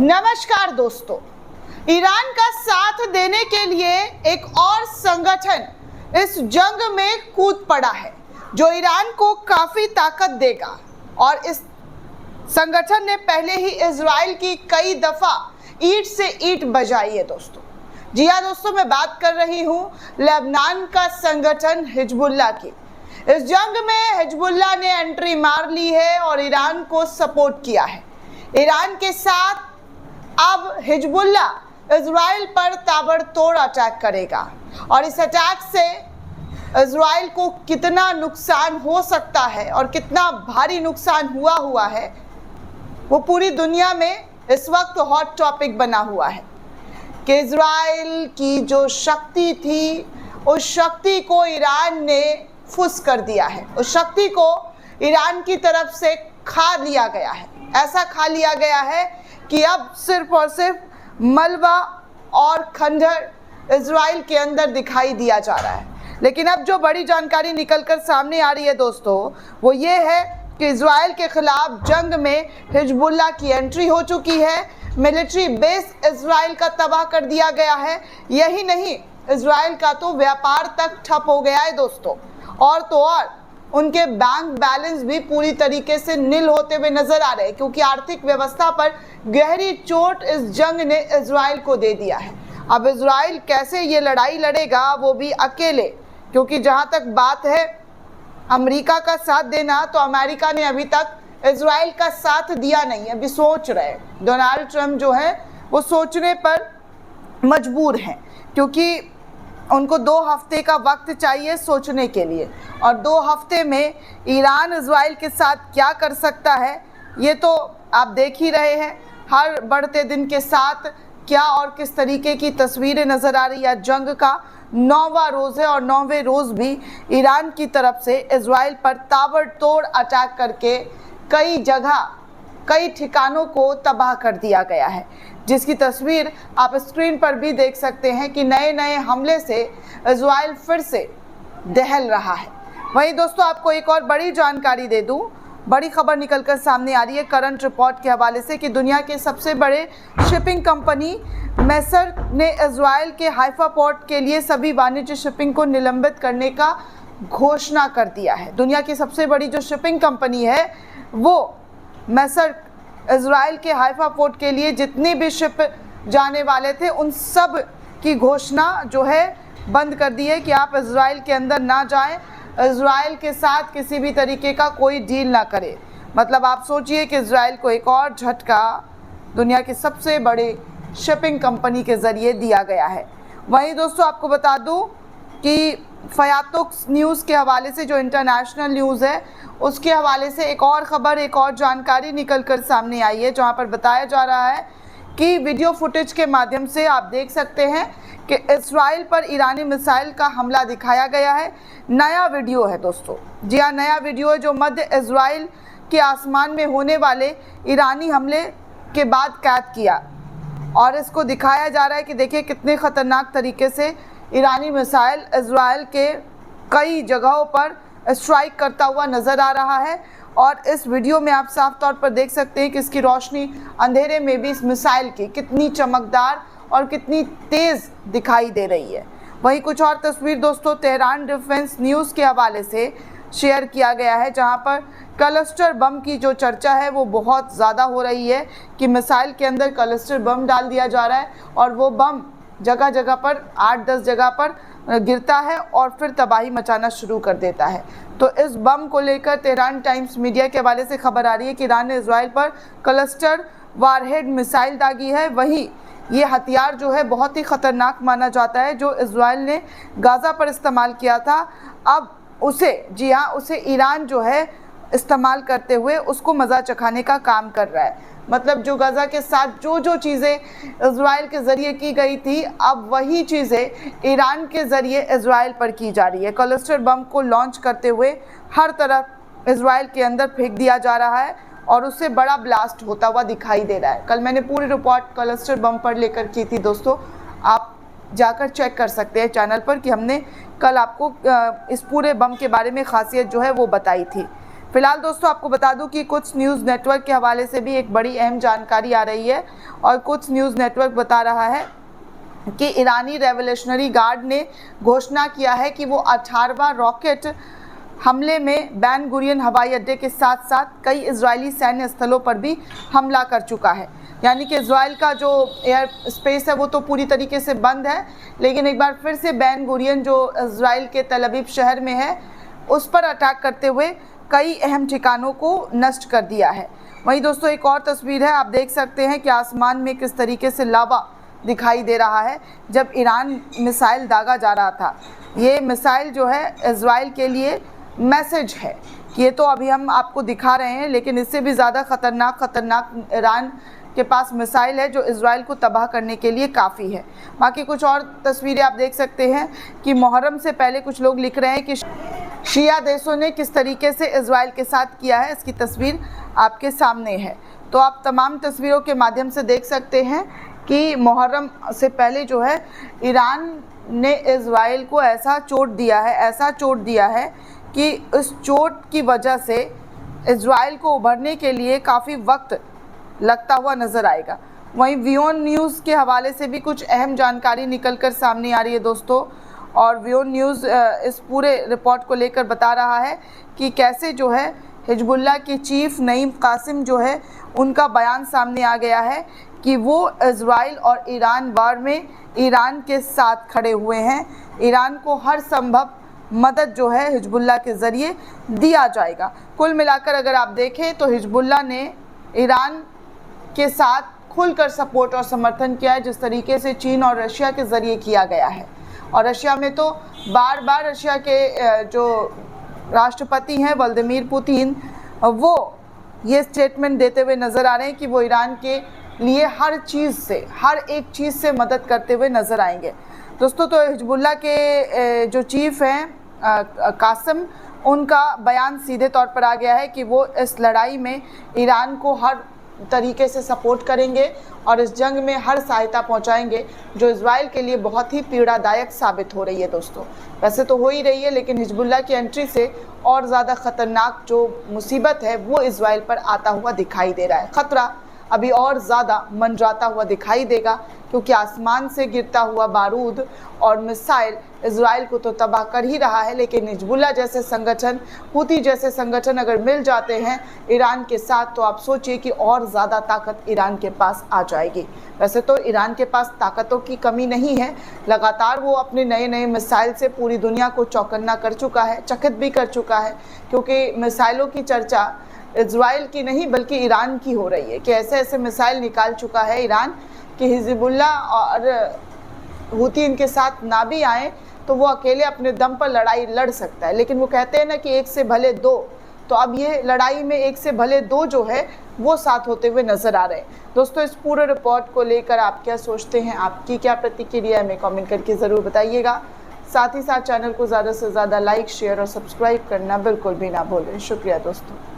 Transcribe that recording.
नमस्कार दोस्तों, ईरान का साथ देने के लिए एक और संगठन इस जंग में कूद पड़ा है जो ईरान को काफ़ी ताकत देगा। और इस संगठन ने पहले ही इजराइल की कई दफ़ा ईंट से ईंट बजाई है दोस्तों। जी हाँ दोस्तों, मैं बात कर रही हूँ लेबनान का संगठन हिजबुल्लाह की। इस जंग में हिजबुल्लाह ने एंट्री मार ली है और ईरान को सपोर्ट किया है। ईरान के साथ अब हिजबुल्लाह इजराइल पर ताबड़तोड़ अटैक करेगा और इस अटैक से इजराइल को कितना नुकसान हो सकता है और कितना भारी नुकसान हुआ है वो पूरी दुनिया में इस वक्त हॉट टॉपिक बना हुआ है कि इजराइल की जो शक्ति थी उस शक्ति को ईरान ने फुस कर दिया है। उस शक्ति को ईरान की तरफ से खा लिया गया है। ऐसा खा लिया गया है कि अब सिर्फ और सिर्फ मलबा और खंडर इजराइल के अंदर दिखाई दिया जा रहा है। लेकिन अब जो बड़ी जानकारी निकलकर सामने आ रही है दोस्तों, वो ये है कि इजराइल के खिलाफ जंग में हिजबुल्लाह की एंट्री हो चुकी है। मिलिट्री बेस इजराइल का तबाह कर दिया गया है। यही नहीं, इजराइल का तो व्यापार तक ठप हो गया है दोस्तों। और तो और उनके बैंक बैलेंस भी पूरी तरीके से नील होते हुए नजर आ रहे हैं, क्योंकि आर्थिक व्यवस्था पर गहरी चोट इस जंग ने इजराइल को दे दिया है। अब इजराइल कैसे ये लड़ाई लड़ेगा, वो भी अकेले, क्योंकि जहाँ तक बात है अमेरिका का साथ देना, तो अमेरिका ने अभी तक इजराइल का साथ दिया नहीं है। अभी सोच रहे हैं, डोनाल्ड ट्रंप जो है वो सोचने पर मजबूर हैं, क्योंकि उनको 2 हफ्ते का वक्त चाहिए सोचने के लिए। और 2 हफ्ते में ईरान इजराइल के साथ क्या कर सकता है ये तो आप देख ही रहे हैं। हर बढ़ते दिन के साथ क्या और किस तरीके की तस्वीरें नज़र आ रही है। जंग का 9वां रोज़ है और 9वें रोज़ भी ईरान की तरफ से इजराइल पर ताबड़तोड़ अटैक करके कई जगह कई ठिकानों को तबाह कर दिया गया है, जिसकी तस्वीर आप स्क्रीन पर भी देख सकते हैं कि नए नए हमले से इजराइल फिर से दहल रहा है। वहीं दोस्तों आपको एक और बड़ी जानकारी दे दूं, बड़ी खबर निकलकर सामने आ रही है करंट रिपोर्ट के हवाले से कि दुनिया के सबसे बड़े शिपिंग कंपनी मेसर ने इजराइल के हाइफा पोर्ट के लिए सभी वाणिज्य शिपिंग को निलंबित करने का घोषणा कर दिया है। दुनिया की सबसे बड़ी जो शिपिंग कंपनी है वो मेसर इजराइल के हाइफा पोर्ट के लिए जितनी भी शिप जाने वाले थे उन सब की घोषणा जो है बंद कर दी है कि आप इजराइल के अंदर ना जाएं, इजराइल के साथ किसी भी तरीके का कोई डील ना करें। मतलब आप सोचिए कि इजराइल को एक और झटका दुनिया की सबसे बड़े शिपिंग कंपनी के ज़रिए दिया गया है। वहीं दोस्तों आपको बता दूं कि फयातुक्स न्यूज़ के हवाले से, जो इंटरनेशनल न्यूज़ है, उसके हवाले से एक और ख़बर, एक और जानकारी निकल कर सामने आई है, जहां पर बताया जा रहा है कि वीडियो फुटेज के माध्यम से आप देख सकते हैं कि इजराइल पर ईरानी मिसाइल का हमला दिखाया गया है। नया वीडियो है दोस्तों, जी हाँ, नया वीडियो है जो मध्य इजराइल के आसमान में होने वाले ईरानी हमले के बाद कैद किया। और इसको दिखाया जा रहा है कि देखिए कितने ख़तरनाक तरीके से ईरानी मिसाइल इजराइल के कई जगहों पर स्ट्राइक करता हुआ नज़र आ रहा है। और इस वीडियो में आप साफ तौर पर देख सकते हैं कि इसकी रोशनी अंधेरे में भी इस मिसाइल की कितनी चमकदार और कितनी तेज़ दिखाई दे रही है। वहीं कुछ और तस्वीर दोस्तों तेहरान डिफेंस न्यूज़ के हवाले से शेयर किया गया है, जहां पर क्लस्टर बम की जो चर्चा है वो बहुत ज़्यादा हो रही है कि मिसाइल के अंदर क्लस्टर बम डाल दिया जा रहा है और वो बम जगह जगह पर 8-10 जगह पर गिरता है और फिर तबाही मचाना शुरू कर देता है। तो इस बम को लेकर तेहरान टाइम्स मीडिया के हवाले से खबर आ रही है कि ईरान ने इजराइल पर क्लस्टर वारहेड मिसाइल दागी है। वहीं ये हथियार जो है बहुत ही ख़तरनाक माना जाता है, जो इजराइल ने गाज़ा पर इस्तेमाल किया था। अब उसे, जी हाँ, उसे ईरान जो है इस्तेमाल करते हुए उसको मज़ा चखाने का काम कर रहा है। मतलब जो गाज़ा के साथ जो चीज़ें इजराइल के ज़रिए की गई थी, अब वही चीज़ें ईरान के ज़रिए इजराइल पर की जा रही है। क्लस्टर बम को लॉन्च करते हुए हर तरफ इजराइल के अंदर फेंक दिया जा रहा है और उससे बड़ा ब्लास्ट होता हुआ दिखाई दे रहा है। कल मैंने पूरी रिपोर्ट क्लस्टर बम पर लेकर की थी दोस्तों, आप जाकर चेक कर सकते हैं चैनल पर कि हमने कल आपको इस पूरे बम के बारे में खासियत जो है वो बताई थी। फिलहाल दोस्तों आपको बता दूं कि कुछ न्यूज़ नेटवर्क के हवाले से भी एक बड़ी अहम जानकारी आ रही है और कुछ न्यूज़ नेटवर्क बता रहा है कि ईरानी रेवोल्यूशनरी गार्ड ने घोषणा किया है कि वो 18वां रॉकेट हमले में बेन गुरियन हवाई अड्डे के साथ साथ कई इजरायली सैन्य स्थलों पर भी हमला कर चुका है। यानी कि इजराइल का जो एयर स्पेस है वो तो पूरी तरीके से बंद है, लेकिन एक बार फिर से बेन गुरियन जो इजराइल के तेल अवीव शहर में है उस पर अटैक करते हुए कई अहम ठिकानों को नष्ट कर दिया है। वहीं दोस्तों एक और तस्वीर है, आप देख सकते हैं कि आसमान में किस तरीके से लावा दिखाई दे रहा है जब ईरान मिसाइल दागा जा रहा था। ये मिसाइल जो है इजराइल के लिए मैसेज है कि ये तो अभी हम आपको दिखा रहे हैं, लेकिन इससे भी ज़्यादा खतरनाक ईरान के पास मिसाइल है जो इजराइल को तबाह करने के लिए काफ़ी है। बाकी कुछ और तस्वीरें आप देख सकते हैं कि मुहर्रम से पहले कुछ लोग लिख रहे हैं कि शिया देशों ने किस तरीके से इजराइल के साथ किया है, इसकी तस्वीर आपके सामने है। तो आप तमाम तस्वीरों के माध्यम से देख सकते हैं कि मुहर्रम से पहले जो है ईरान ने इजराइल को ऐसा चोट दिया है कि इस चोट की वजह से इजराइल को उभरने के लिए काफ़ी वक्त लगता हुआ नज़र आएगा। वहीं वियोन न्यूज़ के हवाले से भी कुछ अहम जानकारी निकलकर सामने आ रही है दोस्तों, और वियोन न्यूज़ इस पूरे रिपोर्ट को लेकर बता रहा है कि कैसे जो है हिजबुल्लाह के चीफ नईम कासिम जो है उनका बयान सामने आ गया है कि वो इजराइल और ईरान वार में ईरान के साथ खड़े हुए हैं। ईरान को हर संभव मदद जो है हिजबुल्लाह के ज़रिए दिया जाएगा। कुल मिलाकर अगर आप देखें तो हिजबुल्लाह ने ईरान के साथ खुलकर सपोर्ट और समर्थन किया है, जिस तरीके से चीन और रशिया के ज़रिए किया गया है। और रशिया में तो बार बार रशिया के जो राष्ट्रपति हैं व्लादिमीर पुतिन, वो ये स्टेटमेंट देते हुए नज़र आ रहे हैं कि वो ईरान के लिए हर एक चीज़ से मदद करते हुए नज़र आएंगे। दोस्तों तो हिजबुल्लाह के जो चीफ हैं कासिम, उनका बयान सीधे तौर पर आ गया है कि वो इस लड़ाई में ईरान को हर तरीके से सपोर्ट करेंगे और इस जंग में हर सहायता पहुंचाएंगे जो इजराइल के लिए बहुत ही पीड़ादायक साबित हो रही है। दोस्तों वैसे तो हो ही रही है, लेकिन हिजबुल्लाह की एंट्री से और ज़्यादा ख़तरनाक जो मुसीबत है वो इजराइल पर आता हुआ दिखाई दे रहा है। ख़तरा अभी और ज़्यादा मंडराता हुआ दिखाई देगा, क्योंकि आसमान से गिरता हुआ बारूद और मिसाइल इजराइल को तो तबाह कर ही रहा है, लेकिन हिजबुल्लाह जैसे संगठन, हूती जैसे संगठन अगर मिल जाते हैं ईरान के साथ, तो आप सोचिए कि और ज़्यादा ताकत ईरान के पास आ जाएगी। वैसे तो ईरान के पास ताकतों की कमी नहीं है, लगातार वो अपने नए मिसाइल से पूरी दुनिया को चौकन्ना कर चुका है, चकित भी कर चुका है, क्योंकि मिसाइलों की चर्चा इजराइल की नहीं बल्कि ईरान की हो रही है कि ऐसे मिसाइल निकाल चुका है ईरान कि हिजबुल्लाह और हूती इनके साथ ना भी आए तो वो अकेले अपने दम पर लड़ाई लड़ सकता है। लेकिन वो कहते हैं ना कि एक से भले दो, तो अब ये लड़ाई में एक से भले दो जो है वो साथ होते हुए नज़र आ रहे हैं। दोस्तों इस पूरे रिपोर्ट को लेकर आप क्या सोचते हैं, आपकी क्या प्रतिक्रिया है, हमें कमेंट करके ज़रूर बताइएगा। साथ ही साथ चैनल को ज़्यादा से ज़्यादा लाइक, शेयर और सब्सक्राइब करना बिल्कुल भी ना भूलें। शुक्रिया दोस्तों।